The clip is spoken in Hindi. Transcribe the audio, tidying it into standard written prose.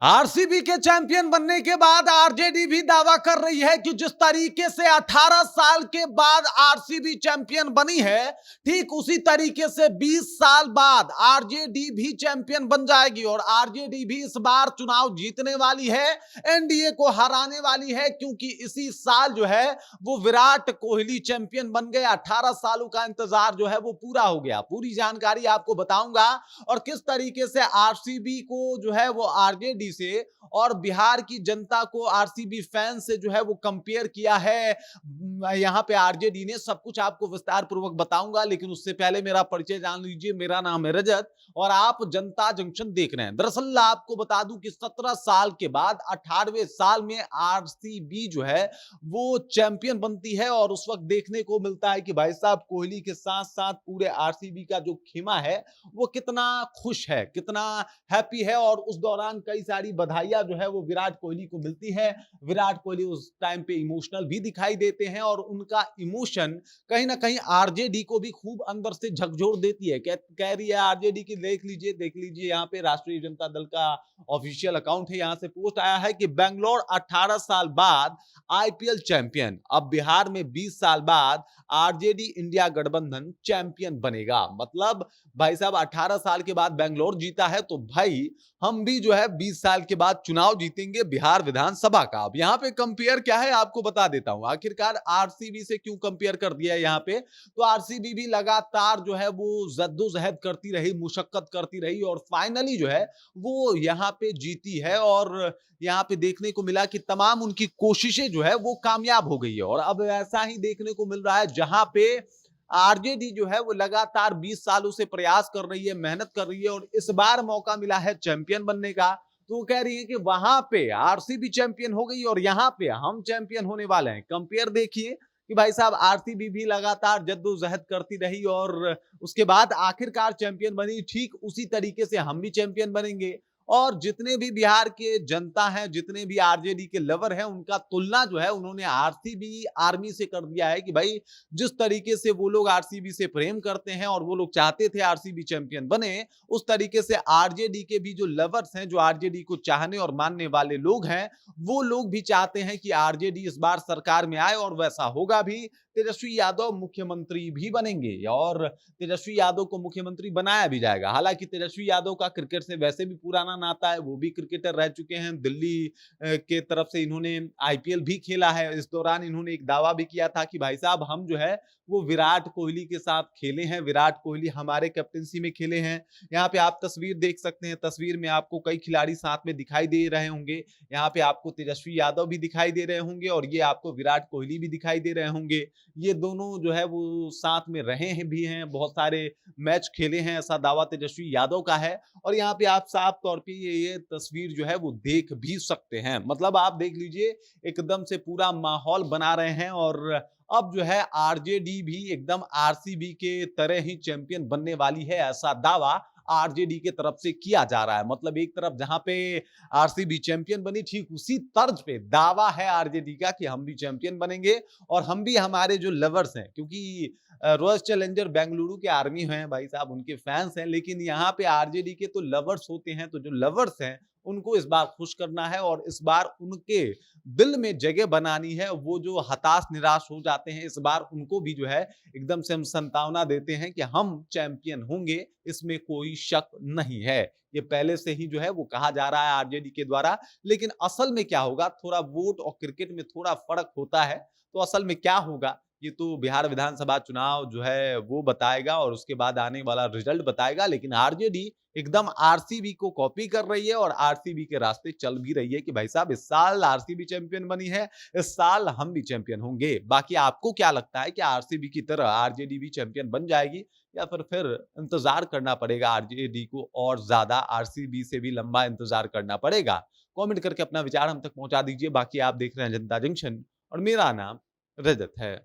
आरसीबी के चैंपियन बनने के बाद आरजेडी भी दावा कर रही है कि जिस तरीके से 18 साल के बाद आरसीबी चैंपियन बनी है, ठीक उसी तरीके से 20 साल बाद आरजेडी भी चैंपियन बन जाएगी और आरजेडी भी इस बार चुनाव जीतने वाली है, एनडीए को हराने वाली है, क्योंकि इसी साल जो है वो विराट कोहली चैंपियन बन गए। 18 सालों का इंतजार जो है वो पूरा हो गया। पूरी जानकारी आपको बताऊंगा और किस तरीके से आरसीबी को जो है वो आरजेडी से और बिहार की जनता को आरसीबी फैन से जो है वो कंपेयर किया है यहां पे आरजेडी ने। सब कुछ आपको विस्तार पूर्वक बताऊंगा, लेकिन उससे पहले मेरा परिचय जान लीजिए। मेरा नाम है रजत और आप जनता जंक्शन देख रहे हैं। दरअसल आपको बता दूं कि 17 साल के बाद 18वें साल में आरसीबी जो है वो चैंपियन बनती है और उस वक्त देखने को मिलता है कि भाई साहब कोहली के साथ साथ पूरे आरसीबी का जो खेमा है वो कितना खुश है, कितना हैप्पी है। और उस दौरान कई सारी बधाइयां जो है वो विराट कोहली को मिलती है। विराट कोहली उस टाइम पे इमोशनल भी दिखाई देते हैं और उनका इमोशन कहीं ना कहीं आरजेडी को भी खूब अंदर से झकझोर देती है। कह रही है आरजेडी की, देख लीजिए यहाँ पे राष्ट्रीय जनता दल का ऑफिशियल अकाउंट है, यहाँ से पोस्ट आया है कि बेंगलोर 18 साल बाद आईपीएल चैंपियन। अब बिहार में 20 साल बाद आरजेडी इंडिया गठबंधन चैंपियन बनेगा। मतलब भाई साहब 18 साल के बाद बेंगलोर जीता है, तो भाई हम भी जो है 20 साल के बाद चुनाव जीतेंगे बिहार विधानसभा का। अब यहाँ पे कंपेयर क्या है आपको बता देता हूं। आखिरकार आरसीबी से क्यों कंपेयर कर दिया है यहाँ पे, तो आरसीबी भी लगातार जो है वो जद्दोजहद करती रही, मुशक्कत करती रही और फाइनली जो है वो यहाँ पे जीती है। और यहाँ पे देखने को मिला कि तमाम उनकी कोशिशें जो है वो कामयाब हो गई है। और अब ऐसा ही देखने को मिल रहा है जहां पे आरजेडी जो है वो लगातार 20 सालों से प्रयास कर रही है, मेहनत कर रही है और इस बार मौका मिला है चैंपियन बनने का। तो वो कह रही है कि वहां पे आरसीबी चैंपियन हो गई और यहाँ पे हम चैंपियन होने वाले हैं। कंपेयर देखिए कि भाई साहब आरसीबी भी लगातार जद्दोजहद करती रही और उसके बाद आखिरकार चैंपियन बनी। ठीक उसी तरीके से हम भी चैंपियन बनेंगे। और जितने भी बिहार के जनता हैं, जितने भी आरजेडी के लवर हैं, उनका तुलना जो है उन्होंने आरसीबी आर्मी से कर दिया है कि भाई जिस तरीके से वो लोग आरसीबी से प्रेम करते हैं और वो लोग चाहते थे आरसीबी चैंपियन बने, उस तरीके से आरजेडी के भी जो लवर्स हैं, जो आरजेडी को चाहने और मानने वाले लोग हैं, वो लोग भी चाहते हैं कि आरजेडी इस बार सरकार में आए और वैसा होगा भी। तेजस्वी यादव मुख्यमंत्री भी बनेंगे और तेजस्वी यादव को मुख्यमंत्री बनाया भी जाएगा। हालांकि तेजस्वी यादव का क्रिकेट से वैसे भी पुराना नाता है, वो भी क्रिकेटर रह चुके हैं। दिल्ली के तरफ से इन्होंने आईपीएल भी खेला है। इस दौरान इन्होंने एक दावा भी किया था कि भाई साहब हम जो है वो विराट कोहली के साथ खेले हैं, विराट कोहली हमारे कैप्टनसी में खेले हैं। यहाँ पे आप तस्वीर देख सकते हैं, तस्वीर में आपको कई खिलाड़ी साथ में दिखाई दे रहे होंगे। यहाँ पे आपको तेजस्वी यादव भी दिखाई दे रहे होंगे और ये आपको विराट कोहली भी दिखाई दे रहे होंगे। ये दोनों जो है वो साथ में रहे हैं भी हैं, बहुत सारे मैच खेले हैं, ऐसा दावा तेजस्वी यादव का है। और यहाँ पे आप साफ तौर पे ये तस्वीर जो है वो देख भी सकते हैं। मतलब आप देख लीजिए एकदम से पूरा माहौल बना रहे हैं और अब जो है आरजेडी भी एकदम आरसीबी के तरह ही चैंपियन बनने वाली है, ऐसा दावा आरजेडी के तरफ से किया जा रहा है। मतलब एक तरफ जहां पे आरसीबी चैंपियन बनी, ठीक उसी तर्ज पे दावा है आरजेडी का कि हम भी चैंपियन बनेंगे और हम भी, हमारे जो लवर्स हैं, क्योंकि रॉयल चैलेंजर बेंगलुरु के आर्मी हैं भाई साहब, उनके फैंस हैं, लेकिन यहाँ पे आरजेडी के तो लवर्स होते हैं। तो जो लवर्स हैं उनको इस बार खुश करना है और इस बार उनके दिल में जगह बनानी है। वो जो हताश निराश हो जाते हैं, इस बार उनको भी जो है एकदम से हम संतावना देते हैं कि हम चैंपियन होंगे, इसमें कोई शक नहीं है। ये पहले से ही जो है वो कहा जा रहा है आरजेडी के द्वारा। लेकिन असल में क्या होगा, थोड़ा वोट और क्रिकेट में थोड़ा फर्क होता है। तो असल में क्या होगा ये तो बिहार विधानसभा चुनाव जो है वो बताएगा और उसके बाद आने वाला रिजल्ट बताएगा। लेकिन आरजेडी एकदम आरसीबी को कॉपी कर रही है और आरसीबी के रास्ते चल भी रही है कि भाई साहब इस साल आरसीबी चैंपियन बनी है, इस साल हम भी चैंपियन होंगे। बाकी आपको क्या लगता है कि आरसीबी की तरह आरजेडी भी चैंपियन बन जाएगी या फिर इंतजार करना पड़ेगा आरजेडी को और ज्यादा आरसीबी से भी लंबा इंतजार करना पड़ेगा? कमेंट करके अपना विचार हम तक पहुंचा दीजिए। बाकी आप देख रहे हैं जनता जंक्शन और मेरा नाम रजत है।